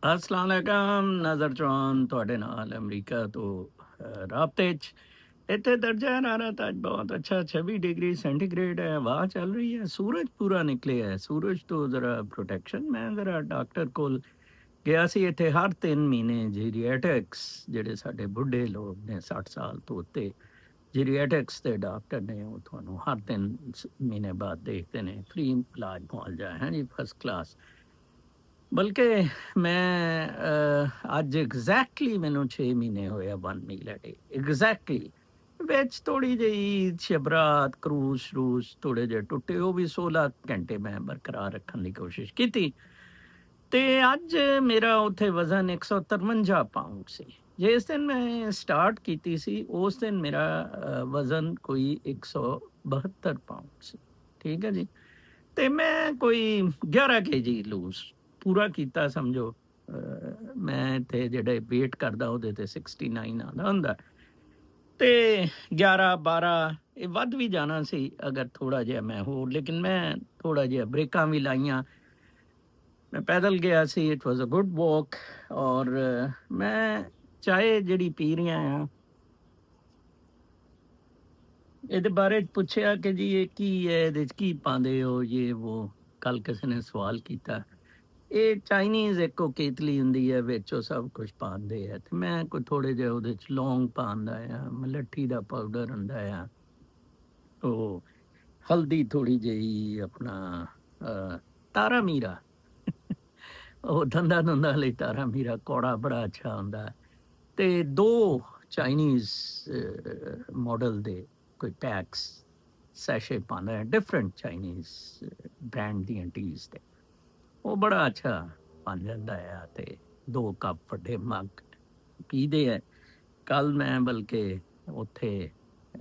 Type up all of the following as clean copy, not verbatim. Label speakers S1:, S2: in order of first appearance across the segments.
S1: अस्सलाम वालेकुम नज़र चौहान ਤੁਹਾਡੇ ਨਾਲ ਅਮਰੀਕਾ ਤੋਂ ਰਾਬਤੇ 'ਚ ਇੱਥੇ ਦਰਜਾ ਹਰਾਰਤ ਅੱਜ ਬਹੁਤ ਅੱਛਾ 26 ਡਿਗਰੀ ਸੈਂਟੀਗ੍ਰੇਡ ਹੈ ਹਵਾ ਚੱਲ ਰਹੀ ਹੈ ਸੂਰਜ ਪੂਰਾ ਨਿਕਲਿਆ ਹੈ ਸੂਰਜ ਤੋਂ ਜ਼ਰਾ ਪ੍ਰੋਟੈਕਸ਼ਨ ਮੈਂ ਜ਼ਰਾ ਡਾਕਟਰ ਕੋਲ ਗਿਆ ਸੀ ਇੱਥੇ ਹਰ 3 ਮਹੀਨੇ ਜੀਰੀਐਟਿਕਸ ਜਿਹੜੇ ਸਾਡੇ ਬੁੱਢੇ ਲੋਕ ਨੇ 60 ਸਾਲ ਤੋਂ ਉੱਤੇ ਜੀਰੀਐਟਿਕਸ ਦੇ ਡਾਕਟਰ ਨੇ ਉਹ ਤੁਹਾਨੂੰ ਹਰ 3 ਮਹੀਨੇ ਬਾਅਦ ਦੇਖਦੇ ਨੇ ਫ੍ਰੀ ਇਲਾਜ ਮੁਆਲਜਾ ਹੈ ਜੀ ਫਸਟ ਕਲਾਸ ਬਲਕਿ ਮੈਂ ਅੱਜ ਐਗਜ਼ੈਕਟਲੀ ਮੈਨੂੰ 6 ਮਹੀਨੇ ਹੋਏ ਆ 1 ਮੀਲ ਅ ਡੇ ਐਗਜ਼ੈਕਟਲੀ ਵਿੱਚ ਥੋੜੀ ਜਿਹੀ ਸ਼ਬਰਾਤ ਕਰੂਸ ਥੋੜੇ ਜਿਹੇ ਟੁੱਟੇ ਉਹ ਵੀ 16 ਘੰਟੇ ਮੈਂ ਬਰਕਰਾਰ ਰੱਖਣ ਦੀ ਕੋਸ਼ਿਸ਼ ਕੀਤੀ ਤੇ ਅੱਜ ਮੇਰਾ ਉੱਥੇ ਵਜ਼ਨ 153 ਪਾਉਂਡ ਸੀ ਜਿਸ ਦਿਨ ਮੈਂ ਸਟਾਰਟ ਕੀਤੀ ਸੀ ਉਸ ਦਿਨ ਮੇਰਾ ਵਜ਼ਨ ਕੋਈ 172 ਪਾਉਂਡ ਸੀ ਠੀਕ ਹੈ ਜੀ ਤੇ ਮੈਂ ਕੋਈ 11 ਕੇਜੀ ਲੂਜ਼ ਪੂਰਾ ਕੀਤਾ ਸਮਝੋ ਮੈਂ ਇੱਥੇ ਜਿਹੜੇ ਵੇਟ ਕਰਦਾ ਉਹਦੇ ਤੇ 69 ਆਉਂਦਾ ਹੁੰਦਾ ਤੇ 11 12 ਇਹ ਵੱਧ ਵੀ ਜਾਣਾ ਸੀ ਅਗਰ ਥੋੜਾ ਜਿਹਾ ਮੈਂ ਹੋਰ ਲੇਕਿਨ ਮੈਂ ਥੋੜਾ ਜਿਹਾ ਬ੍ਰੇਕਾਂ ਵੀ ਲਾਈਆਂ ਮੈਂ ਪੈਦਲ ਗਿਆ ਸੀ ਇਟ ਵਾਸ ਅ ਗੁੱਡ ਵਾਕ ਔਰ ਮੈਂ ਚਾਹੇ ਜਿਹੜੀ ਪੀ ਰਹੀਆਂ ਆ ਇਹਦੇ ਬਾਰੇ ਪੁੱਛਿਆ ਕਿ ਜੀ ਇਹ ਕੀ ਹੈ ਇਹਦੇ 'ਚ ਕੀ ਪਾਉਂਦੇ ਹੋ ਇਹ ਉਹ ਕੱਲ ਕਿਸੇ ਨੇ ਸਵਾਲ ਕੀਤਾ ਇਹ ਚਾਈਨੀਜ਼ ਇੱਕੋ ਕੇਤਲੀ ਹੁੰਦੀ ਹੈ ਵਿੱਚ ਉਹ ਸਭ ਕੁਝ ਪਾਉਂਦੇ ਆ ਤੇ ਮੈਂ ਕੋਈ ਥੋੜੇ ਜਿਹਾ ਉਹਦੇ 'ਚ ਲੌਂਗ ਪਾਉਂਦਾ ਆ ਮਲੱਠੀ ਦਾ ਪਾਊਡਰ ਹੁੰਦਾ ਆ ਉਹ ਹਲਦੀ ਥੋੜੀ ਜਿਹੀ ਆਪਣਾ ਤਾਰਾ ਮੀਰਾ ਉਹ ਦੰਦਾ ਲਈ ਤਾਰਾ ਮੀਰਾ ਕੌੜਾ ਬੜਾ ਅੱਛਾ ਹੁੰਦਾ ਤੇ 2 ਚਾਈਨੀਜ਼ ਮਾਡਲ ਦੇ ਕੋਈ ਪੈਕਸ ਸੈਸ਼ੇ ਪਾਉਂਦਾ ਡਿਫਰੈਂਟ ਚਾਈਨੀਜ਼ ਬ੍ਰਾਂਡ ਦੀਆਂ ਟੀਜ਼ ਤੇ ਉਹ ਬੜਾ ਅੱਛਾ ਬਣ ਜਾਂਦਾ ਆ ਤੇ 2 ਕੱਪ ਵੱਡੇ ਮੱਗ ਪੀਦੇ ਆ ਕੱਲ ਮੈਂ ਬਲਕਿ ਉੱਥੇ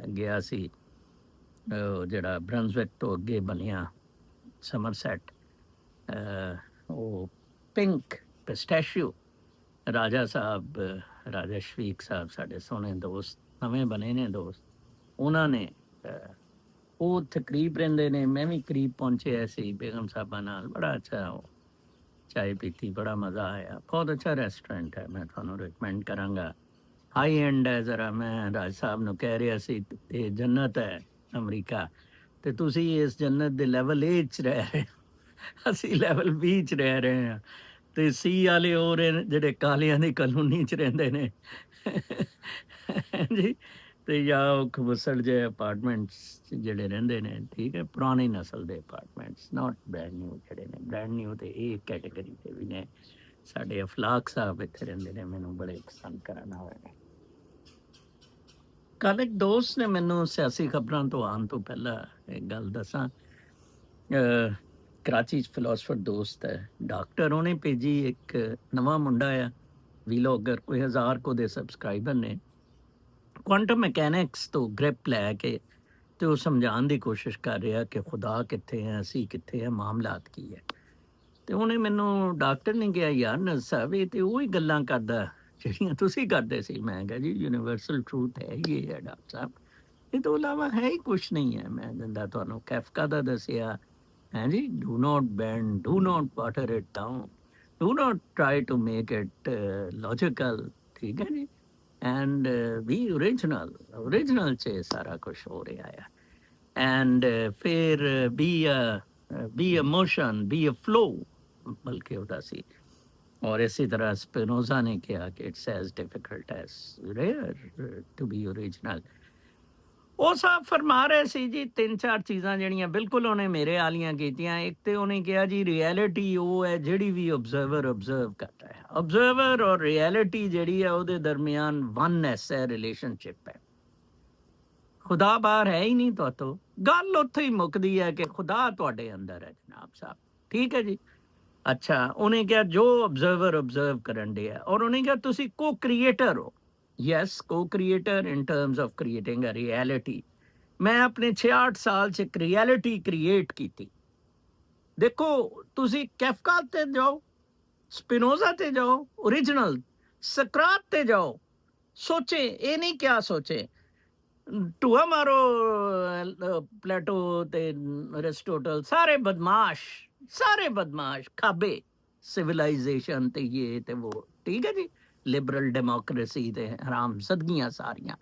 S1: ਗਿਆ ਸੀ ਜਿਹੜਾ ਬ੍ਰੰਸਵਿਕ ਤੋਂ ਅੱਗੇ ਬਣਿਆ ਸਮਰਸੈਟ ਉਹ ਪਿੰਕ ਪਿਸਟੈਸ਼ੀਓ ਰਾਜਾ ਸਾਹਿਬ ਰਾਜਾ ਸ਼ਫੀਕ ਸਾਹਿਬ ਸਾਡੇ ਸੋਹਣੇ ਦੋਸਤ ਨਵੇਂ ਬਣੇ ਨੇ ਦੋਸਤ ਉਹਨਾਂ ਨੇ ਉਹ ਤਕਰੀਬ ਰਹਿੰਦੇ ਨੇ ਮੈਂ ਵੀ ਕਰੀਬ ਪਹੁੰਚਿਆ ਸੀ ਬੇਗਮ ਸਾਹਿਬਾਂ ਨਾਲ ਬੜਾ ਅੱਛਾ ਉਹ ਚਾय पीती बड़ा मज़ा आया बहुत अच्छा रेस्टोरेंट है मैं ਤੁਹਾਨੂੰ ਰਿਕਮੈਂਡ ਕਰਾਂਗਾ ਹਾਈ ਐਂਡ ਹੈ ਜ਼ਰਾ ਮੈਂ ਰਾਜ ਸਾਹਿਬ ਨੂੰ ਕਹਿ ਰਿਹਾ ਸੀ ਇਹ ਜੰਨਤ ਹੈ ਅਮਰੀਕਾ ਤੇ ਤੁਸੀਂ ਇਸ ਜੰਨਤ ਦੇ ਲੈਵਲ ਏ 'ਚ ਰਹਿ ਰਹੇ ਅਸੀਂ ਲੈਵਲ ਬੀ 'ਚ ਰਹਿ ਰਹੇ ਹਾਂ ਤੇ ਸੀ ਵਾਲੇ ਹੋਰ ਜਿਹੜੇ ਕਾਲਿਆਂ ਦੀ ਕਲੋਨੀ 'ਚ ਰਹਿੰਦੇ ਨੇ ਜੀ ਤੇ ਜਾਂ ਉਹ ਖਬਸੜ ਜਿਹੇ ਅਪਾਰਟਮੈਂਟਸ ਜਿਹੜੇ ਰਹਿੰਦੇ ਨੇ ਠੀਕ ਹੈ ਪੁਰਾਣੀ ਨਸਲ ਦੇ ਅਪਾਰਟਮੈਂਟਸ ਨਾਟ ਬ੍ਰੈਂਡ ਨਿਊ ਜਿਹੜੇ ਨੇ ਬ੍ਰੈਂਡ ਨਿਊ ਤੇ ਇਹ ਕੈਟਾਗਰੀ ਦੇ ਵੀ ਨੇ ਸਾਡੇ ਅਫਲਾਕ ਸਾਹਿਬ ਇੱਥੇ ਰਹਿੰਦੇ ਨੇ ਮੈਨੂੰ ਬੜੇ ਪਸੰਦ ਕਰਨ ਵਾਲੇ ਨੇ ਕੱਲ੍ਹ ਇੱਕ ਦੋਸਤ ਨੇ ਮੈਨੂੰ ਸਿਆਸੀ ਖਬਰਾਂ ਤੋਂ ਆਉਣ ਤੋਂ ਪਹਿਲਾਂ ਇੱਕ ਗੱਲ ਦੱਸਾਂ ਕਰਾਚੀ 'ਚ ਫਿਲੋਸਫਰ ਦੋਸਤ ਹੈ ਡਾਕਟਰ ਉਹਨੇ ਭੇਜੀ ਇੱਕ ਨਵਾਂ ਮੁੰਡਾ ਆ ਵੀਲੋਗਰ ਕੋਈ 1000 ਕੋ ਦੇ ਸਬਸਕ੍ਰਾਈਬਰ ਨੇ ਕੁਆਂਟਮ ਮਕੈਨਿਕਸ ਤੋਂ ਗ੍ਰਿਪ ਲੈ ਕੇ ਤੇ ਉਹ ਸਮਝਾਉਣ ਦੀ ਕੋਸ਼ਿਸ਼ ਕਰ ਰਿਹਾ ਕਿ ਖੁਦਾ ਕਿੱਥੇ ਹੈ ਅਸੀਂ ਕਿੱਥੇ ਹੈ ਮਾਮਲਾਤ ਕੀ ਹੈ ਤੇ ਉਹਨੇ ਮੈਨੂੰ ਡਾਕਟਰ ਨੇ ਕਿਹਾ ਯਾਰ ਨਰਸ ਸਾਹਿਬ ਇਹ ਤੇ ਉਹੀ ਗੱਲਾਂ ਕਰਦਾ ਜਿਹੜੀਆਂ ਤੁਸੀਂ ਕਰਦੇ ਸੀ ਮੈਂ ਕਿਹਾ ਜੀ ਯੂਨੀਵਰਸਲ ਟਰੂਥ ਹੈ ਇਹ ਹੈ ਡਾਕਟਰ ਸਾਹਿਬ ਇਹ ਤੋਂ ਇਲਾਵਾ ਹੈ ਹੀ ਕੁਛ ਨਹੀਂ ਹੈ ਮੈਂ ਦਿੰਦਾ ਤੁਹਾਨੂੰ ਕੈਫਕਾ ਦਾ ਦੱਸਿਆ ਹੈ ਜੀ do not bend do not water it down do not try to make it logical ਠੀਕ ਹੈ ਜੀ ਐਂਡ ਵੀ ਓਰੀਜਨਲ 'ਚ ਸਾਰਾ ਕੁਛ ਹੋ ਰਿਹਾ ਆ ਐਂਡ ਫਿਰ be a motion be a flow ਬਲਕਿ ਉਹਦਾ ਸੀ ਔਰ ਇਸੇ ਤਰ੍ਹਾਂ ਸਪਿਨੋਜ਼ਾ ਨੇ ਕਿਹਾ ਕਿ it's as difficult as rare to be original ਉਹ ਸਭ ਫਰਮਾ ਰਹੇ ਸੀ ਜੀ 3-4 ਚੀਜ਼ਾਂ ਜਿਹੜੀਆਂ ਬਿਲਕੁਲ ਉਹਨੇ ਮੇਰੇ ਵਾਲੀਆਂ ਕੀਤੀਆਂ ਇੱਕ ਤੇ ਉਹਨੇ ਕਿਹਾ ਜੀ ਰਿਐਲਿਟੀ ਉਹ ਹੈ ਜਿਹੜੀ ਵੀ ਆਬਜ਼ਰਵਰ ਕਰਦਾ ਹੈ ਆਬਜ਼ਰਵਰ ਔਰ ਰਿਐਲਿਟੀ ਜਿਹੜੀ ਹੈ ਉਹਦੇ ਦਰਮਿਆਨ ਵਨਨੈਸ ਹੈ ਰਿਲੇਸ਼ਨਸ਼ਿਪ ਹੈ ਖੁਦਾ ਬਾਹਰ ਹੈ ਹੀ ਨਹੀਂ ਤੁਹਾਤੋਂ ਗੱਲ ਉੱਥੇ ਹੀ ਮੁੱਕਦੀ ਹੈ ਕਿ ਖੁਦਾ ਤੁਹਾਡੇ ਅੰਦਰ ਹੈ ਜਨਾਬ ਸਾਹਿਬ ਠੀਕ ਹੈ ਜੀ ਅੱਛਾ ਉਹਨੇ ਕਿਹਾ ਜੋ ਆਬਜ਼ਰਵ ਕਰਨ ਡਿਆ ਔਰ ਉਹਨੇ ਕਿਹਾ ਤੁਸੀਂ ਕੋ ਕ੍ਰੀਏਟਰ ਹੋ yes co creator in terms of creating a reality ਮੈਂ ਆਪਣੇ 66 ਸਾਲ 'ਚ ਇੱਕ ਰਿਐਲਿਟੀ ਕ੍ਰੀਏਟ ਕੀਤੀ ਦੇਖੋ ਤੁਸੀਂ ਕੈਫਕਾ ਤੇ ਜਾਓ ਸਪਿਨੋਜ਼ਾ ਤੇ ਜਾਓ ਓਰੀਜਨਲ ਸਕਰਾਤ ਤੇ ਜਾਓ ਸੋਚੇ ਇਹ ਨਹੀਂ ਕਿਆ ਸੋਚੇ ਟੂਆ ਮਾਰੋ ਪਲੇਟੋ ਤੇ ਅਰਿਸਟੋਟਲ ਸਾਰੇ ਬਦਮਾਸ਼ ਖਾਬੇ ਸਿਵਲਾਈਜੇਸ਼ਨ ਤੇ ਇਹ ਤੇ ਉਹ, ਠੀਕ ਹੈ ਜੀ, ਲਿਬਰਲ ਡੈਮੋਕ੍ਰੇਸੀ ਤੇ ਹਰਾਮ ਸਦਗੀਆਂ ਸਾਰੀਆਂ,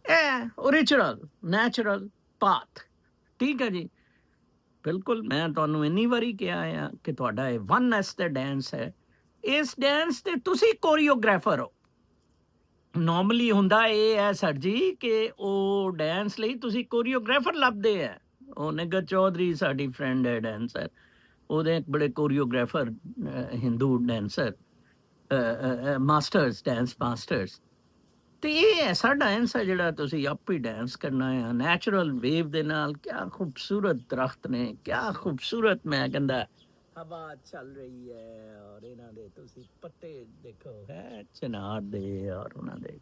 S1: ਇਹ ਓਰੀਜਨਲ ਨੈਚੁਰਲ ਪਾਥ, ਠੀਕ ਹੈ ਜੀ। ਬਿਲਕੁਲ ਮੈਂ ਤੁਹਾਨੂੰ ਇੰਨੀ ਵਾਰੀ ਕਿਹਾ ਆ ਕਿ ਤੁਹਾਡਾ ਇਹ ਵਨਨੈਸ ਤੇ ਡਾਂਸ ਹੈ, ਇਸ ਡਾਂਸ ਤੇ ਤੁਸੀਂ ਕੋਰੀਓਗ੍ਰਾਫਰ ਹੋ। ਨਾਰਮਲੀ ਹੁੰਦਾ ਇਹ ਹੈ ਸਰ ਜੀ ਕਿ ਉਹ ਡਾਂਸ ਲਈ ਤੁਸੀਂ ਕੋਰੀਓਗ੍ਰਾਫਰ ਲੱਭਦੇ ਆ। ਉਹ ਨਿੱਗਰ ਚੌਧਰੀ ਸਾਡੀ ਫਰੈਂਡ ਹੈ ਡਾਂਸਰ, ਉਹਦੇ ਬੜੇ choreographer Hindu dancer masters, dance masters. ਤੇ ਇਹ ਐਸਾ ਡਾਂਸ ਹੈ ਜਿਹੜਾ ਤੁਸੀਂ ਆਪ ਹੀ ਡਾਂਸ ਕਰਨਾ ਹੈ ਨੈਚੁਰਲ ਵੇਵ ਦੇ ਨਾਲ। ਕਿਆ ਖੂਬਸੂਰਤ ਦਰਖਤ ਨੇ, ਕਿਆ ਖੂਬਸੂਰਤ ਮੈਂ ਕਹਿੰਦਾ ਹਵਾ ਚੱਲ ਰਹੀ ਹੈ, ਔਰ ਇਹਨਾਂ ਦੇ ਤੁਸੀਂ ਪੱਤੇ ਦੇਖੋ ਹੈ ਚਿਨਾਰ ਦੇ, ਔਰ ਉਹਨਾਂ ਦੇ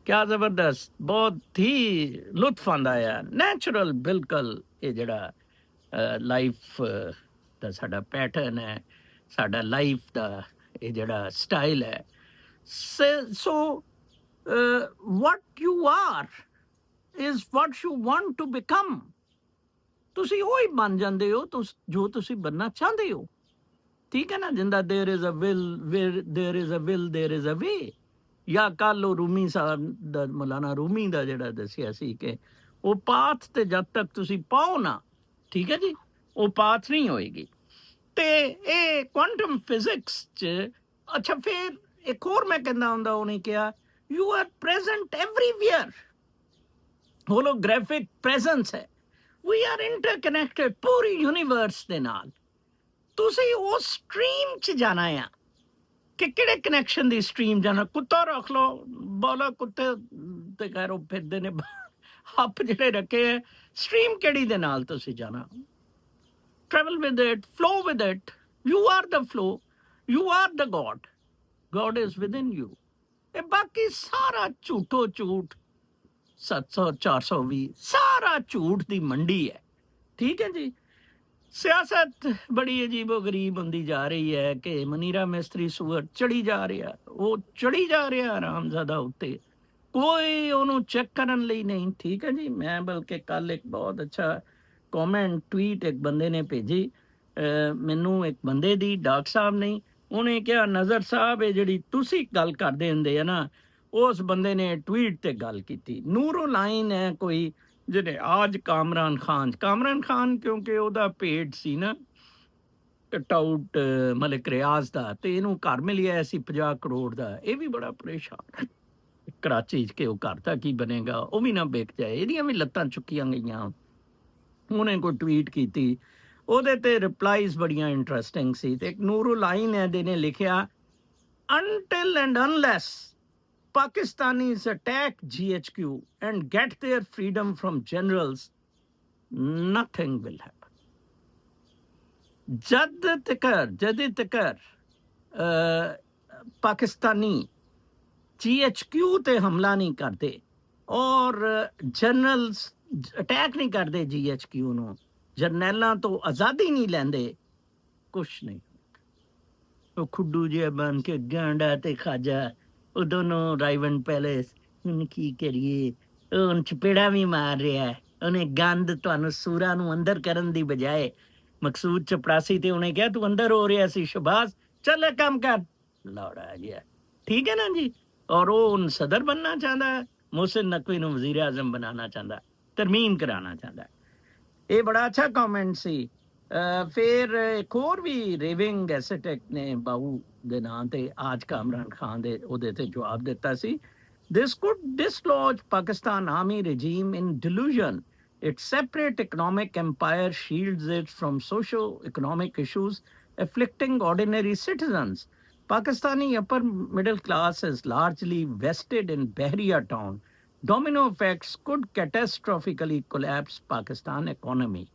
S1: ਕਿਆ ਜ਼ਬਰਦਸਤ, ਬਹੁਤ ਹੀ ਲੁਤਫ ਆਉਂਦਾ ਆ ਨੈਚੁਰਲ। ਬਿਲਕੁਲ ਇਹ ਜਿਹੜਾ ਲਾਈਫ ਦਾ ਸਾਡਾ ਪੈਟਰਨ ਹੈ, ਸਾਡਾ ਲਾਈਫ ਦਾ ਇਹ ਜਿਹੜਾ ਸਟਾਈਲ ਹੈ, ਸੋ what you are is what you want to become। ਤੁਸੀਂ ਉਹ ਹੀ ਬਣ ਜਾਂਦੇ ਹੋ ਜੋ ਤੁਸੀਂ ਬਣਨਾ ਚਾਹੁੰਦੇ ਹੋ, ਠੀਕ ਹੈ ਨਾ। ਜਿੰਦਾ there is a will, where there is a will there is a way। ਜਾਂ ਕੱਲ ਉਹ ਰੂਮੀ ਸਾਹਿਬ ਦਾ, ਮੌਲਾਨਾ ਰੂਮੀ ਦਾ ਜਿਹੜਾ ਦੱਸਿਆ ਸੀ ਕਿ ਉਹ ਪਾਥ ਤੇ ਜਦ ਤੱਕ ਤੁਸੀਂ ਪਾਓ ਨਾ, ਠੀਕ ਹੈ ਜੀ, ਉਹ ਪਾਥ ਨਹੀਂ ਹੋਏਗੀ। ਤੇ ਇਹ ਕੁਆਂਟਮ ਫਿਜ਼ਿਕਸ 'ਚ ਅੱਛਾ ਫਿਰ ਇੱਕ ਹੋਰ ਮੈਂ ਕਹਿੰਦਾ ਹੁੰਦਾ, ਉਹਨੇ ਕਿਹਾ you are present everywhere, holographic presence ਹੈ, ਵੀ ਆਰ ਇੰਟਰਕਨੈਕਟਡ ਪੂਰੀ ਯੂਨੀਵਰਸ ਦੇ ਨਾਲ। ਤੁਸੀਂ ਉਸ ਸਟਰੀਮ 'ਚ ਜਾਣਾ ਆ ਕਿ ਕਿਹੜੇ ਕਨੈਕਸ਼ਨ ਦੀ ਸਟਰੀਮ ਜਾਣਾ। ਕੁੱਤਾ ਰੱਖ ਲਓ, ਬੋਲੋ ਕੁੱਤੇ ਤੇ ਖੈਰ ਉਹ ਫਿਰਦੇ ਨੇ ਹੱਪ ਜਿਹੜੇ ਰੱਖੇ ਹੈ, ਸਟਰੀਮ ਕਿਹੜੀ ਦੇ ਨਾਲ ਤੁਸੀਂ ਜਾਣਾ। travel with it, flow with it, you are the flow, you are the god, god is within you। ਇਹ ਬਾਕੀ ਸਾਰਾ ਝੂਠੋ ਝੂਠ 700 420 ਸਾਰਾ ਝੂਠ ਦੀ ਮੰਡੀ ਹੈ, ਠੀਕ ਹੈ ਜੀ। ਸਿਆਸਤ ਬੜੀ ਅਜੀਬੋ ਗਰੀਬ ਹੁੰਦੀ ਜਾ ਰਹੀ ਹੈ ਕਿ ਮਨੀਰਾ ਮਿਸਤਰੀ ਸੂਅਰ ਚੜੀ ਜਾ ਰਿਹਾ, ਉਹ ਚੜੀ ਜਾ ਰਿਹਾ ਆਰਾਮਜ਼ਾਦਾ ਉੱਤੇ, ਕੋਈ ਉਹਨੂੰ ਚੈੱਕ ਕਰਨ ਲਈ ਨਹੀਂ, ਠੀਕ ਹੈ ਜੀ। ਮੈਂ ਬਲਕਿ ਕੱਲ ਇੱਕ ਬਹੁਤ ਅੱਛਾ ਕਮੈਂਟ ਟਵੀਟ ਇੱਕ ਬੰਦੇ ਨੇ ਭੇਜੀ ਮੈਨੂੰ, ਇੱਕ ਬੰਦੇ ਦੀ, ਡਾਕਟਰ ਸਾਹਿਬ ਨਹੀਂ, ਉਹਨੇ ਕਿਹਾ ਨਜ਼ਰ ਸਾਹਿਬ ਇਹ ਜਿਹੜੀ ਤੁਸੀਂ ਗੱਲ ਕਰਦੇ ਹੁੰਦੇ ਆ ਨਾ, ਉਸ ਬੰਦੇ ਨੇ ਟਵੀਟ ਤੇ ਗੱਲ ਕੀਤੀ। ਨੂਰੋ ਲਾਈਨ ਹੈ ਕੋਈ ਜਿਹਨੇ ਅੱਜ ਕਾਮਰਾਨ ਖਾਨ ਕਿਉਂਕਿ ਉਹਦਾ ਪੇਟ ਸੀ ਨਾ ਟਾਊਟ ਮਲਿਕ ਰਿਆਜ਼ ਦਾ, ਤੇ ਇਹਨੂੰ ਘਰ ਮਿਲਿਆ ਸੀ 50 ਕਰੋੜ ਦਾ। ਇਹ ਵੀ ਬੜਾ ਪਰੇਸ਼ਾਨ ਕਰਾਚੀ 'ਚ ਕਿ ਉਹ ਘਰ ਦਾ ਕੀ ਬਣੇਗਾ, ਉਹ ਵੀ ਨਾ ਵਿਕ ਜਾਏ, ਇਹਦੀਆਂ ਵੀ ਲੱਤਾਂ ਚੁੱਕੀਆਂ ਗਈਆਂ। ਉਹਨੇ ਕੋਈ ਟਵੀਟ ਕੀਤੀ, ਉਹਦੇ ਤੇ ਰਿਪਲਾਈਜ਼ ਬੜੀਆਂ ਇੰਟਰਸਟਿੰਗ ਸੀ, ਤੇ ਇੱਕ ਨੂਰੋ ਲਾਈਨ ਹੈ ਜਿਹਨੇ ਲਿਖਿਆ until and unless Pakistanis attack GHQ and get their freedom from generals, nothing will happen। जद तक पाकिस्तानी GHQ ते हमला नहीं करते और जनरल्स अटैक नहीं करते GHQ ਨੂੰ, ਜਰਨੈਲਾਂ ਤੋਂ ਆਜ਼ਾਦੀ ਨਹੀਂ ਲੈਂਦੇ, ਕੁਛ ਨਹੀਂ। ਉਹ ਖੁੱਡੂ ਜਿਹਾ ਬਣ ਕੇ ਗਾਂਡਾ ਤੇ ਖਾਜਾ, ਉਹ ਦੋਨੋਂ ਰਾਈਵਨ ਪੈਲੇਸ, ਹੁਣ ਕੀ ਕਰੀਏ, ਉਹ ਚਪੇੜਾ ਵੀ ਮਾਰ ਰਿਹਾ, ਉਹਨੇ ਗੰਦ ਤੁਹਾਨੂੰ ਸੂਰਾਂ ਨੂੰ ਅੰਦਰ ਕਰਨ ਦੀ ਬਜਾਏ। ਮਕਸੂਦ ਚਪੜਾਸੀ ਤੇ ਉਹਨੇ ਕਿਹਾ ਤੂੰ ਅੰਦਰ ਹੋ ਰਿਹਾ ਸੀ, ਸ਼ਬਾਜ਼ ਚੱਲ ਕੰਮ ਕਰ, ਲੌੜਾ ਗਿਆ, ਠੀਕ ਹੈ ਨਾ ਜੀ। ਔਰ ਉਹ ਹੁਣ ਸਦਰ ਬਣਨਾ ਚਾਹੁੰਦਾ, ਮੁਹਸਿਨ ਨਕਵੀ ਨੂੰ ਵਜ਼ੀਰ ਆਜ਼ਮ ਬਣਾਉਣਾ ਚਾਹੁੰਦਾ, ਤਰਮੀਮ ਕਰਾਉਣਾ ਚਾਹੁੰਦਾ। ਇਹ ਬੜਾ ਅੱਛਾ ਕਮੈਂਟ ਸੀ। ਫਿਰ ਇੱਕ ਹੋਰ ਵੀ ਰੇਵਿੰਗ ਐਸਟੈਕ ਨੇ ਬਾਹੂ ਦੇ ਨਾਂ ਤੇ ਅੱਜ ਕਾਮਰਾਨ ਖਾਨ ਦੇ ਉਹਦੇ ਤੇ ਜਵਾਬ ਦਿੱਤਾ ਸੀ, this could dislodge Pakistan army regime in delusion, its separate economic empire shields it from socio-economic issues afflicting ordinary citizens। Pakistani upper middle class is largely vested in Bahria town, domino effects could catastrophically collapse Pakistan economy।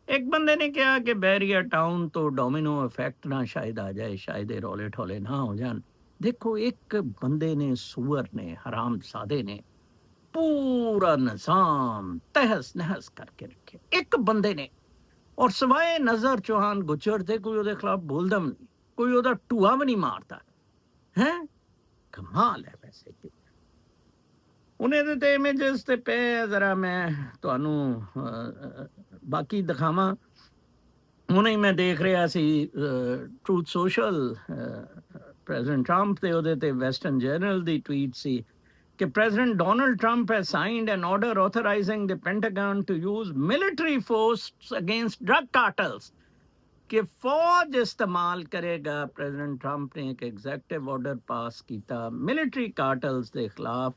S1: ਇੱਕ ਬੰਦੇ ਨੇ ਕਿਹਾ ਕਿ ਬਹਿਰੀਆ town ਤੋਂ domino effect ਨਾ ਸ਼ਾਇਦ ਆ ਜਾਏ, ਸ਼ਾਇਦ ਇਹ ਰੌਲੇ ਠੋਲੇ ਨਾ ਹੋ ਜਾਣ। ਦੇਖੋ ਇੱਕ ਬੰਦੇ ਨੇ, ਸੂਅਰ ਨੇ, ਹਰਾਮ ਸਾਦੇ ਨੇ ਪੂਰਾ ਨਿਜ਼ਾਮ ਤਹਿਸ ਨਹਿਸ ਕਰਕੇ ਰੱਖੇ, ਇੱਕ ਬੰਦੇ ਨੇ। ਔਰ ਸਵਾਏ ਨਜ਼ਰ ਚੌਹਾਨ ਗੁੱਜਰ ਤੇ ਕੋਈ ਉਹਦੇ ਖਿਲਾਫ ਬੋਲਦਾ ਵੀ ਨਹੀਂ, ਕੋਈ ਉਹਦਾ ਟੂਆ ਵੀ ਨਹੀਂ ਮਾਰਦਾ ਹੈ। ਕਮਾਲ ਹੈ ਵੈਸੇ ਕਿ ਉਹਨੇ ਦੇ ਤੇ ਇਮੇਜਸ ਤੇ ਪਏ, ਜ਼ਰਾ ਮੈਂ ਤੁਹਾਨੂੰ ਬਾਕੀ ਦਿਖਾਵਾਂ। ਹੁਣੇ ਹੀ ਮੈਂ ਦੇਖ ਰਿਹਾ ਸੀ ਟਰੂਥ ਸੋਸ਼ਲ, ਪ੍ਰੈਜ਼ੀਡੈਂਟ ਟਰੰਪ ਦੇ ਉਹਦੇ ਤੇ ਵੈਸਟਰਨ ਜਰਨਲ ਦੀ ਟਵੀਟ ਸੀ ਕਿ president Donald Trump has signed an order authorizing the Pentagon to use military force against drug cartels, कि फौज इस्तेमाल करेगा। प्रेसिडेंट ट्रंप ने एक एग्जैक्टिव ऑर्डर पास किया मिलिट्री कार्टल्स के खिलाफ,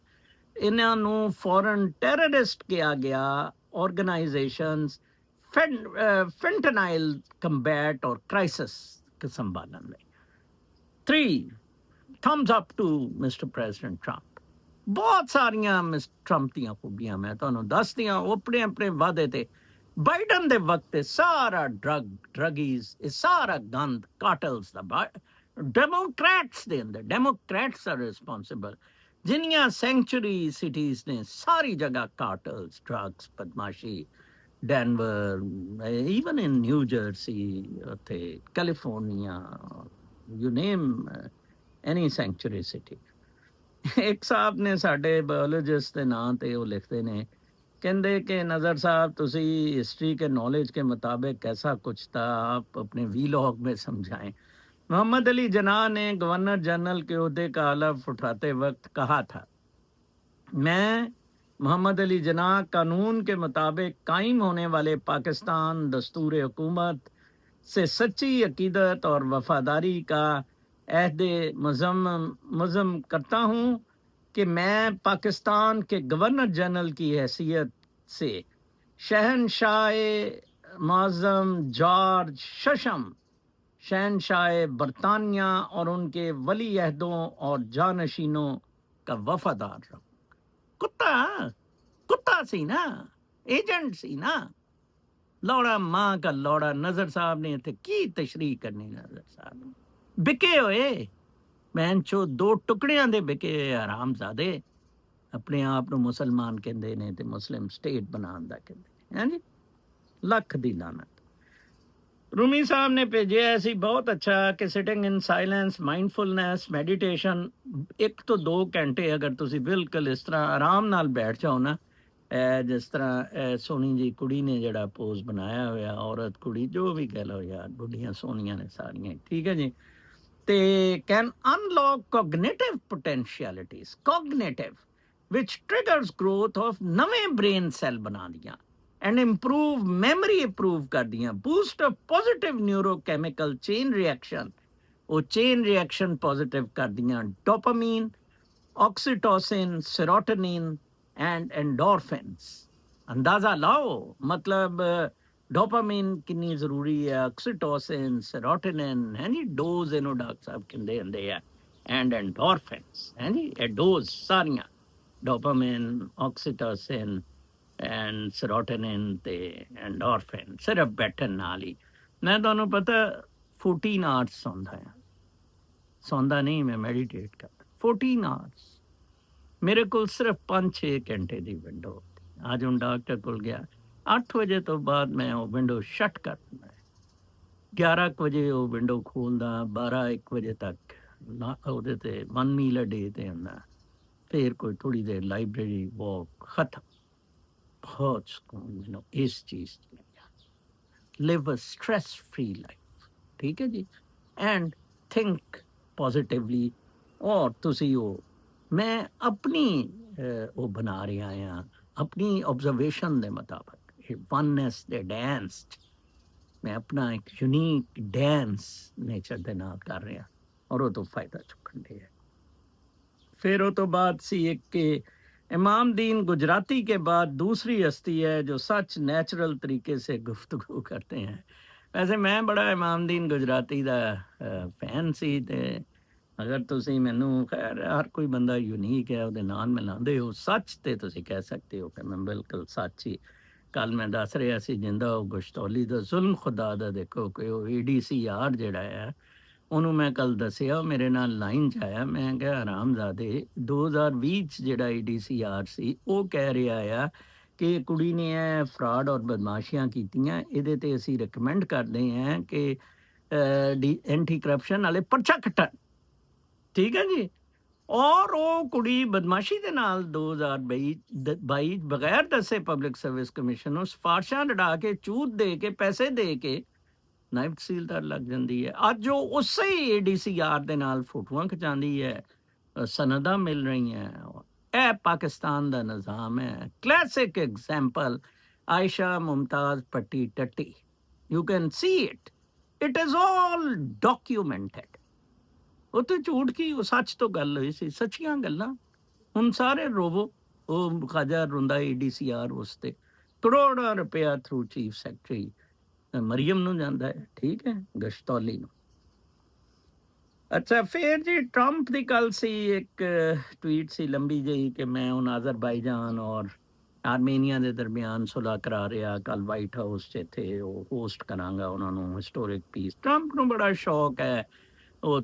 S1: इन्हों फॉरन टेररिस्ट किया गया ऑर्गेनाइजेशंस फेंटनाइल कंबैट और क्राइसिस के संभालन में। 3 thumbs up to Mr. President Trump। बहुत सारिया मिस ट्रंप दियां खूबियां मैं तुहानू दस दियां। वो अपने अपने वादे ते बाइडन दे वक्त ते सारा ड्रगीज सारा गंद कार्टल्स दा डेमोक्रेट्स दे अंदर, डेमोक्रेट्स आर रिस्पॉन्सिबल। जिन्नियां सेंचुरी सिटीज ने सारी जगह कार्टल्स, ड्रग्स, बदमाशी, Denver, even in New Jersey, California, you name any sanctuary city. एक साहब ने साडे बायोलॉजिस्ट के नाम ते वो लिखते ने, कहते कि नज़र साहब तुसी हिस्ट्री के नॉलेज के मुताबिक ऐसा कुछ था, आप अपने वीलॉग में समझाएं। मोहम्मद अली जनाह ने गवर्नर जनरल के ओहदे का हलफ उठाते वक्त कहा था, मैं मोहम्मद अली जनाह कानून के मुताबिक कायम होने वाले पाकिस्तान दस्तूर हुकूमत से सच्ची अकीदत और वफादारी का अहद मज़म करता हूँ कि मैं पाकिस्तान के गवर्नर जनरल की हैसियत से शहनशाह मुअज़्ज़म जॉर्ज शशम, शहनशाह बरतानिया और उनके वली अहदों और जानशीनों का वफादार रहूँ। कुत्ता सी ना, एजेंट सी ना, लौड़ा माँ का लौड़ा। नज़र साहब ने इतने की तशरीह करनी, नज़र साहब बिके होए मैं चो 2 टुकड़ियां दे बिके हरामजादे, अपने आप ਨੂੰ मुसलमान कहते ने ते मुस्लिम स्टेट बनाने दा कहते हैं जी। लख दी लानत। रूमी साहब ने भेजे ऐसी बहुत अच्छा कि sitting in silence, mindfulness, meditation 1 ਤੋਂ 2 घंटे अगर ਤੁਸੀਂ बिल्कुल इस तरह आराम नाल बैठ जाओ ना, जिस तरह सोनी जी कुड़ी ने जड़ा पोज बनाया होया, औरत कुड़ी जो भी कह लो यार, बुढ़ियां सोनियां ने सारियां, ठीक है जी। ते can unlock cognitive potentialities, cognitive, which triggers growth of नवे ब्रेन सेल बना दिया and improve memory, improve कर दिया, boost of positive neurochemical chain reaction, वो chain reaction positive कर दिया, dopamine, oxytocin, serotonin and endorphins। अंदाजा लाओ मतलब डोपामिन कितनी जरूरी है, ऑक्सीटोसिन, सेरोटोनिन है नी, डोज इनो डॉक्टर साहब कहते होंगे है, एंड एंडोरफिन्स है नी, ए डोज सारियां डोपामिन, ऑक्सीटोसिन एंड सेरोटोनिन ते एंडोरफिन सिर्फ बैठन नाल ही। मैं तुहानू पता 14 आवर्स सौंदा नहीं, मैं मैडिटेट करता 14 आवर्स। मेरे को सिर्फ 5-6 घंटे की विंडो। आज हूँ डॉक्टर को गया 8 बजे तो बाद मैं वो विंडो शट कर दिंदा, 11 बजे वो विंडो खोलदा, 12-1 बजे तक ना ਉਹਦੇ ਤੇ 1 मील अ डे ਤੇ ਹੁੰਦਾ, फिर कोई थोड़ी देर लाइब्रेरी वॉक, खत्म। बहुत सुकून मैनू इस चीज़ च लग्या। Live a stress free life, ठीक है जी, एंड थिंक पॉजिटिवली। और तुसी वो मैं अपनी वो बना रहा हाँ, अपनी ऑब्जर्वेशन के मुताबिक वननेस दे डांस मैं अपना एक यूनीक डांस नेचर के नाल कर रहा और वो तो फायदा चुकन दे। फिर वो तो बाद सी एक के इमाम दीन गुजराती के बाद दूसरी हस्ती है जो सच नेचुरल तरीके से गुफ्तगू करते हैं। वैसे मैं बड़ा इमाम दीन गुजराती का फैन सी ते अगर तुसी मैनू, खैर हर कोई बंदा यूनीक है, वो नाल मिलाते हो सच ते तुसी कह सकते हो कि मैं बिल्कुल सच ही। कल मैं दस रहा सी जिंदा वो गुश्तौली दा जुल्म खुदा दा, देखो कि वो ADCR जिहड़ा है ਉਹਨੂੰ मैं कल दसिया, मेरे नाल लाइन च आया, मैं क्या हरामजादे 2020 ਜਿਹੜਾ ADCR ਸੀ ਉਹ ਕਹਿ ਰਿਹਾ ਆ ਕਿ ਕੁੜੀ ਨੇ ਇਹ ਫਰਾਡ ਔਰ ਬਦਮਾਸ਼ੀਆਂ ਕੀਤੀਆਂ, ਇਹਦੇ ਤੇ ਅਸੀਂ ਰეკਮੈਂਡ ਕਰਦੇ ਹਾਂ ਕਿ ਐਂਟੀ ਕਰਪਸ਼ਨ ਵਾਲੇ ਪਰਚਾ ਕੱਟਣ, ਠੀਕ ਹੈ ਜੀ। ਔਰ ਉਹ ਕੁੜੀ ਬਦਮਾਸ਼ੀ ਦੇ ਨਾਲ 2022 ਬਗੈਰ ਦੱਸੇ ਪਬਲਿਕ ਸਰਵਿਸ ਕਮਿਸ਼ਨ ਨੂੰ ਸਿਫਾਰਸ਼ਾਂ ਲੜਾ ਕੇ, ਚੂਤ ਦੇ ਕੇ, ਪੈਸੇ ਦੇ ਕੇ ਨਾਇਬ ਤਹਿਸੀਲਦਾਰ ਲੱਗ ਜਾਂਦੀ ਹੈ। ਅੱਜ ਉਹ ਉਸੇ ਹੀ ADCR ਦੇ ਨਾਲ ਫੋਟੋਆਂ ਖਿਚਾਉਂਦੀ ਹੈ, ਸਨਦਾਂ ਮਿਲ ਰਹੀਆਂ। ਇਹ ਪਾਕਿਸਤਾਨ ਦਾ ਨਿਜ਼ਾਮ ਹੈ। ਕਲਾਸਿਕ ਐਗਜ਼ਾਮਪਲ ਆਇਸ਼ਾ ਮੁਮਤਾਜ਼ ਪੱਟੀ ਟੱਟੀ। You can see it, it is all documented. ਉਹ ਤੇ ਝੂਠ ਕੀ, ਉਹ ਸੱਚ ਤੋਂ ਗੱਲ ਹੋਈ ਸੀ, ਸੱਚੀਆਂ ਗੱਲਾਂ। ਹੁਣ ਸਾਰੇ ਰੋਵੋ, ਉਹ ਖਾਜਾ ਰੁੰਦਾ ADCR ਉਸ ਤੇ ਕਰੋੜਾਂ ਰੁਪਇਆ ਥਰੂ ਚੀਫ ਸੈਕਟਰੀ ਮਰੀਮ ਨੂੰ ਜਾਂਦਾ ਹੈ, ਠੀਕ ਹੈ, ਗਸ਼ਤੌਲੀ ਨੂੰ। ਅੱਛਾ, ਫਿਰ ਜੀ ਟਰੰਪ ਦੀ ਕੱਲ ਸੀ ਇੱਕ ਟਵੀਟ ਸੀ ਲੰਬੀ ਜਿਹੀ ਕਿ ਮੈਂ ਹੁਣ ਅਜ਼ਰਬਾਈਜਾਨ ਔਰ ਆਰਮੇਨੀਆ ਦੇ ਦਰਮਿਆਨ ਸੁਲ੍ਹਾ ਕਰਾ ਰਿਹਾ, ਕੱਲ ਵਾਈਟ ਹਾਊਸ 'ਚ ਇੱਥੇ ਉਹ ਹੋਸਟ ਕਰਾਂਗਾ ਉਹਨਾਂ ਨੂੰ ਹਿਸਟੋਰਿਕ ਪੀਸ। ਟਰੰਪ ਨੂੰ ਬੜਾ ਸ਼ੌਕ ਹੈ ਉਹ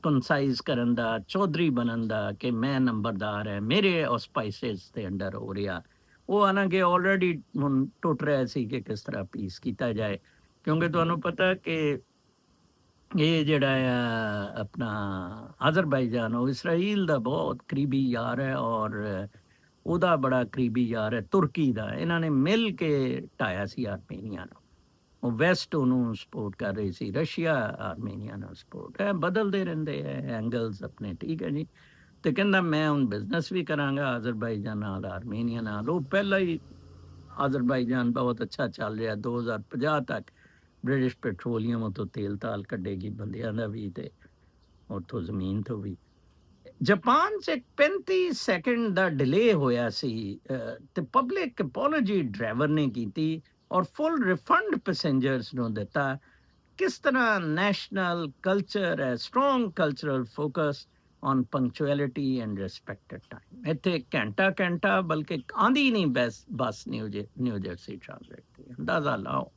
S1: ਕੰਸਾਈਜ਼ ਕਰਨ ਦਾ, ਚੌਧਰੀ ਬਣਨ ਦਾ, ਕਿ ਮੈਂ ਨੰਬਰਦਾਰ ਹੈ, ਮੇਰੇ ਆਸਪਾਈਸਿਸ ਦੇ ਅੰਡਰ ਹੋ ਰਿਹਾ। ਉਹ ਹਾਲਾਂਕਿ ਆਲਰੇਡੀ ਹੁਣ ਟੁੱਟ ਰਿਹਾ ਸੀ ਕਿ ਕਿਸ ਤਰ੍ਹਾਂ ਪੀਸ ਕੀਤਾ ਜਾਏ, ਕਿਉਂਕਿ ਤੁਹਾਨੂੰ ਪਤਾ ਕਿ ਇਹ ਜਿਹੜਾ ਆ ਆਪਣਾ ਅਜ਼ਰਬਾਈਜਾਨ ਉਹ ਇਸਰਾਈਲ ਦਾ ਬਹੁਤ ਕਰੀਬੀ ਯਾਰ ਹੈ, ਔਰ ਉਹਦਾ ਬੜਾ ਕਰੀਬੀ ਯਾਰ ਹੈ ਤੁਰਕੀ ਦਾ। ਇਹਨਾਂ ਨੇ ਮਿਲ ਕੇ ਢਾਇਆ ਸੀ ਆਰਮੇਨੀਆ ਨੂੰ। ਉਹ ਵੈਸਟ ਉਹਨੂੰ ਸਪੋਰਟ ਕਰ ਰਹੀ ਸੀ, ਰਸ਼ੀਆ ਆਰਮੇਨੀਆ ਨੂੰ ਸਪੋਰਟ ਹੈ। ਬਦਲਦੇ ਰਹਿੰਦੇ ਹੈ ਐਂਗਲਸ ਆਪਣੇ, ਠੀਕ ਹੈ ਜੀ। ਤੇ ਕਹਿੰਦਾ ਮੈਂ ਹੁਣ ਬਿਜ਼ਨਸ ਵੀ ਕਰਾਂਗਾ ਅਜ਼ਰਬਾਈਜਾਨ ਨਾਲ, ਆਰਮੇਨੀਆ ਨਾਲ। ਉਹ ਪਹਿਲਾਂ ਹੀ ਅਜ਼ਰਬਾਈਜਾਨ ਬਹੁਤ ਅੱਛਾ ਚੱਲ ਰਿਹਾ, 2050 ਤੱਕ ਬ੍ਰਿਟਿਸ਼ ਪੈਟਰੋਲੀਅਮ ਉਤੋਂ ਤੇਲ ਤਾਲ ਕੱਢੇਗੀ, ਬੰਦਿਆਂ ਦਾ ਵੀ ਤੇ ਉੱਥੋਂ ਜ਼ਮੀਨ ਤੋਂ ਵੀ। ਜਾਪਾਨ 'ਚ 35 ਸੈਕਿੰਡ ਦਾ ਡਿਲੇ ਹੋਇਆ ਸੀ ਤੇ ਪਬਲਿਕ ਅਪੋਲੋਜੀ ਡਰਾਈਵਰ ਨੇ ਕੀਤੀ ਔਰ ਫੁੱਲ ਰਿਫੰਡ ਪੈਸੇਂਜਰਸ ਨੂੰ ਦਿੱਤਾ। ਕਿਸ ਤਰ੍ਹਾਂ ਨੈਸ਼ਨਲ ਕਲਚਰ ਹੈ, strong cultural focus on punctuality and respected time. ਇੱਥੇ ਘੰਟਾ ਘੰਟਾ ਬਲਕਿ ਆਂਦੀ ਨਹੀਂ ਬੱਸ ਨਿਊ ਜਰਸੀ ਟ੍ਰਾਂਜ਼ਿਟ ਦੀ। ਅੰਦਾਜ਼ਾ ਲਾਓ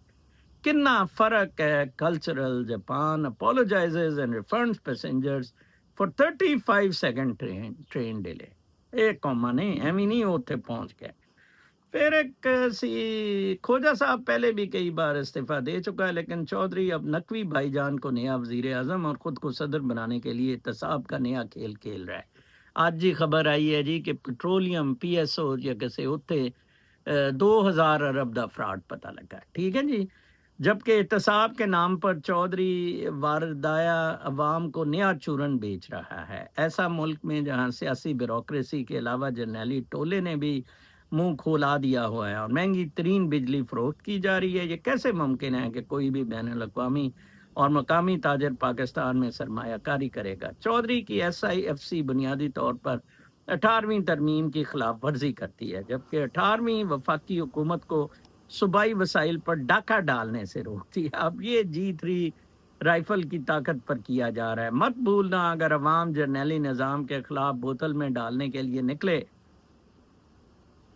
S1: ਕਿੰਨਾ ਫਰਕ ਹੈ cultural. Japan apologizes and refunds passengers for 35 second train delay. ਇਹ ਕੌਮਾਂ ਨੇ ਐਵੇਂ ਨਹੀਂ ਉੱਥੇ ਪਹੁੰਚ ਗਏ। फिर एक सी खोजा साहब पहले भी कई बार इस्तीफा दे चुका है, लेकिन चौधरी अब नकवी भाईजान को नया वजीर आजम और खुद को सदर बनाने के लिए एहतसाब का नया खेल खेल रहा है। आज जी खबर आई है जी कि पेट्रोलियम PSO या किसी उत्थे 2000 अरब का फ्रॉड पता लगा, ठीक है जी। जबकि एहतसाब के नाम पर चौधरी वारदाया अवाम को नया चूरन बेच रहा है। ऐसा मुल्क में जहाँ सियासी ब्यूरोक्रेसी के अलावा जर्नैली टोले ने भी मुंह खोला दिया हुआ है और महंगी तरीन बिजली फरोख्त की जा रही है। ये कैसे मुमकिन है कि कोई भी बैन अवी और मकामी ताजर पाकिस्तान में सरमायाकारी करेगा। चौधरी की SIFC बुनियादी तौर पर 18वीं तरमीम की खिलाफ वर्जी करती है, जबकि 18वीं वफाकी हुकूमत को सूबाई वसाइल पर डाका डालने से रोकती है। अब ये G3 राइफल की ताकत पर किया जा रहा है। मत भूलना, अगर अवाम जर्नैली निज़ाम के खिलाफ बोतल में डालने के लिए निकले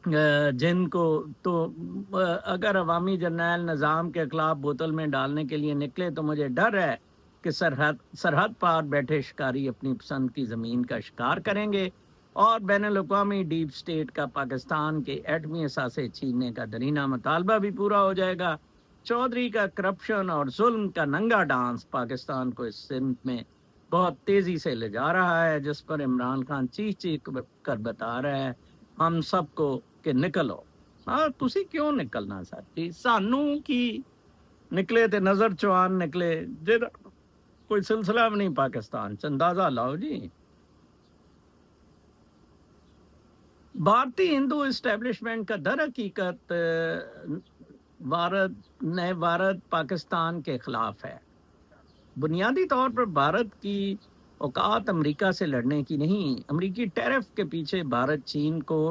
S1: जिनको तो अगर अवामी जर्नैल निज़ाम के खिलाफ बोतल में डालने के लिए निकले तो मुझे डर है कि सरहद पार बैठे शिकारी अपनी पसंद की ज़मीन का शिकार करेंगे और बैनुल-अक़वामी डीप स्टेट का पाकिस्तान के एटमी असासे छीनने का दरीना मुतालबा भी पूरा हो जाएगा। चौधरी का करप्शन और जुल्म का नंगा डांस पाकिस्तान को इस सिमत में बहुत तेज़ी से ले जा रहा है, जिस पर इमरान खान चीख चीख कर बता रहा है हम सबको कि निकलो। हाँ, तुसी क्यों निकलना साथी, सानू की निकले ते नजर चौहान निकले, जिहदा कोई सिलसिला भी नहीं पाकिस्तान च। अंदाजा लाओ जी। भारतीय हिंदू इस्टेब्लिशमेंट का दर हकीकत भारत पाकिस्तान के खिलाफ है। बुनियादी तौर पर भारत की औकात अमेरिका से लड़ने की नहीं। अमेरिकी टैरिफ के पीछे भारत चीन को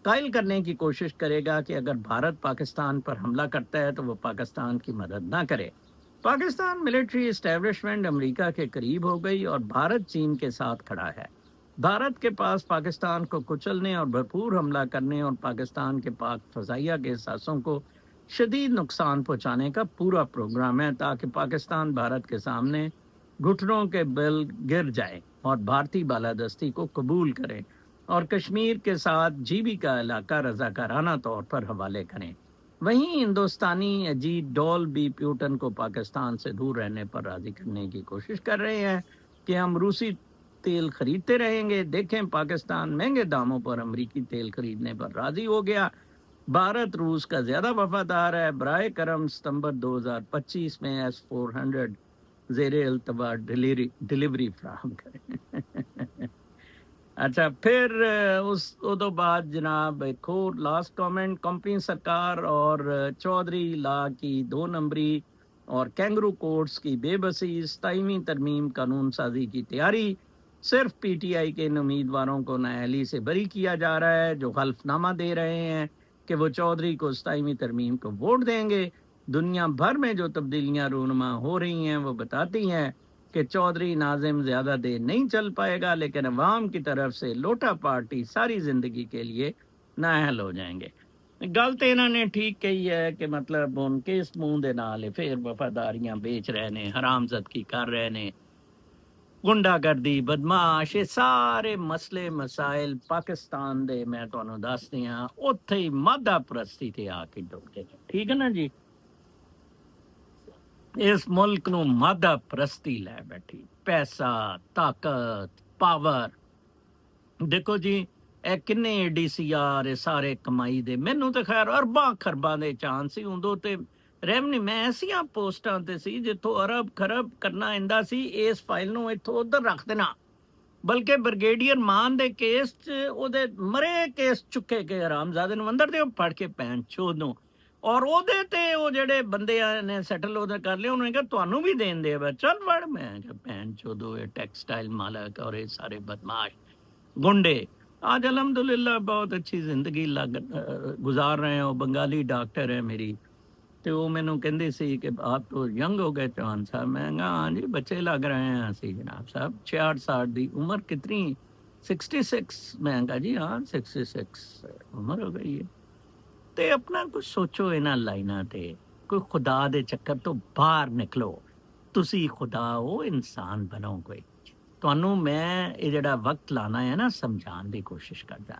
S1: कायल करने की कोशिश करेगा कि अगर भारत पाकिस्तान पर हमला करता है तो वो पाकिस्तान की मदद ना करे। पाकिस्तान मिलिट्री इस्टेब्लिशमेंट अमेरिका के करीब हो गई और भारत चीन के साथ खड़ा है। भारत के पास पाकिस्तान को कुचलने और भरपूर हमला करने और पाकिस्तान के पाक फ़ज़ाइया के एहसासों को शदीद नुकसान पहुँचाने का पूरा प्रोग्राम है, ताकि पाकिस्तान भारत के सामने घुटनों के बल गिर जाए और भारतीय बालादस्ती को कबूल करें और कश्मीर के साथ जीबी का इलाका रजाकाराना तौर पर हवाले करें। वहीं हिंदुस्तानी अजीत डोल भी प्यूटन को पाकिस्तान से दूर रहने पर राजी करने की कोशिश कर रहे हैं कि हम रूसी तेल खरीदते रहेंगे। देखें, पाकिस्तान महंगे दामों पर अमेरिकी तेल खरीदने पर राजी हो गया भारत रूस का ज़्यादा वफादार है, बराए करम सितंबर 2025 में S-400 ज़ेरे अल्तवा डिलीवरी फ्राहम करें। अच्छा, फिर उस उदों बाद जनाब एक और लास्ट कमेंट, कंपनी सरकार और चौधरी ला की 2 नंबरी और कैंगरू कोर्ट्स की बेबसी, 27वीं तरमीम कानून साजी की तैयारी, सिर्फ पीटीआई के इन उम्मीदवारों को न्यायालय से बरी किया जा रहा है जो हल्फनामा दे रहे हैं कि वो चौधरी को 27वीं तरमीम को वोट देंगे। दुनिया भर में जो तब्दीलियां रूनुमा हो रही हैं वो बताती हैं कि चौधरी नाजिम ज़्यादा देर नहीं चल पाएगा, लेकिन अवाम की तरफ से लोटा पार्टी सारी ज़िंदगी के लिए नाअहल हो जाएंगे। गल तो इन्होंने ठीक कही है कि मतलब उनके इस मुंह दे नाल फिर वफादारियां बेच रहे ने, हरामजदगी कर रहे ने, गुंडागर्दी, बदमाश, ये सारे मसले मसाइल पाकिस्तान दे मैं तुहानू दस दियां उत्थे ही मादा परस्ती ते आके डुबदे ने। ठीक है ना जी, इस मुल्क ਨੂੰ ਮਾਦਾ ਪ੍ਰਸਤੀ ਲੈ ਬੈਠੀ, ਪੈਸਾ, ਤਾਕਤ, ਪਾਵਰ। ਦੇਖੋ ਜੀ, ਇਹ ਕਿੰਨੇ ਡੀਸੀਆਰ ਇਹ ਸਾਰੇ ਕਮਾਈ ਦੇ, ਮੈਨੂੰ ਤਾਂ ਖੈਰ ਅਰਬਾਂ ਖਰਬਾਂ ਦੇ ਚਾਂਸ ਸੀ ਉਦੋਂ ਤੇ ਰੈਵਨਿਊ ਮੈਂ ਐਸੀਆਂ ਪੋਸਟਾਂ ਤੇ ਸੀ ਜਿੱਥੋਂ ਅਰਬ ਖਰਬ ਕਰਨਾ ਇੰਦਾ ਸੀ, ਇਸ ਫਾਈਲ ਨੂੰ ਇੱਥੋਂ ਉਧਰ ਰੱਖ ਦੇਣਾ। ਬਲਕਿ ਬ੍ਰਿਗੇਡੀਅਰ ਮਾਨ ਦੇ ਕੇਸ 'ਚ ਉਹਦੇ ਮਰੇ ਕੇਸ ਚੁੱਕੇ ਕੇ ਹਰਾਮਜ਼ਾਦੇ ਨੂੰ ਅੰਦਰ ਦੇ ਉਹ ਫੜ ਕੇ ਪੈਣ ਚੋਦ ਨੂੰ, ਔਰ ਉਹਦੇ ਤੇ ਉਹ ਜਿਹੜੇ ਬੰਦਿਆਂ ਨੇ ਸੈਟਲ ਉਹਦੇ ਕਰ ਲਿਆ, ਉਹਨੇ ਕਿਹਾ ਤੁਹਾਨੂੰ ਵੀ ਦੇਣ ਦੇ ਵਾ, ਚੱਲ ਵੜ। ਮੈਂ ਕਿਹਾ ਭੈਣ ਚੋਦੋ, ਇਹ ਟੈਕਸਟਾइल मालक और ये सारे बदमाश गुंडे आज अलहमदुलिल्लाह बहुत अच्छी जिंदगी गुजार रहे हैं। वो बंगाली डॉक्टर है मेरी, तो वो मैनू कहते सी कि आप तो यंग हो गए चौहान साहब। मैं कहा हाँ जी, बच्चे लग रहे हैं असी जनाब साहब। 66 साल की उम्र, कितनी 66। मैं कहा जी हाँ 66 उम्र हो गई है। ਤੇ ਆਪਣਾ ਕੁਝ ਸੋਚੋ ਇਹਨਾਂ ਲਾਈਨਾਂ ਤੇ, ਕੋਈ ਖੁਦਾ ਦੇ ਚੱਕਰ ਤੋਂ ਬਾਹਰ ਨਿਕਲੋ। ਤੁਸੀਂ ਖੁਦਾ ਹੋ, ਇਨਸਾਨ ਬਣੋ ਕੋਈ। ਤੁਹਾਨੂੰ ਮੈਂ ਇਹ ਜਿਹੜਾ ਵਕਤ ਲਾਣਾ ਹੈ ਨਾ, ਸਮਝਾਉਣ ਦੀ ਕੋਸ਼ਿਸ਼ ਕਰਦਾ।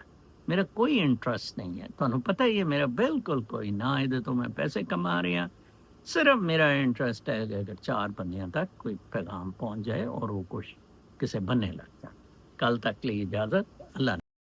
S1: ਮੇਰਾ ਕੋਈ ਇੰਟਰਸਟ ਨਹੀਂ ਹੈ, ਤੁਹਾਨੂੰ ਪਤਾ ਹੀ ਹੈ ਮੇਰਾ ਬਿਲਕੁਲ ਕੋਈ ਨਾ ਇਹਦੇ ਤੋਂ ਮੈਂ ਪੈਸੇ ਕਮਾ ਰਿਹਾ। ਸਿਰਫ ਮੇਰਾ ਇੰਟਰਸਟ ਹੈ ਕਿ ਅਗਰ 4 ਬੰਦਿਆਂ ਤੱਕ ਕੋਈ ਪੈगाम ਪਹੁੰਚ ਜਾਏ ਔਰ ਉਹ ਕੁਛ ਕਿਸੇ ਬੰਨੇ ਲੱਗ ਜਾਏ। ਕੱਲ ਤੱਕ ਲਈ ਇਜਾਜ਼ਤ, ਅੱਲਾ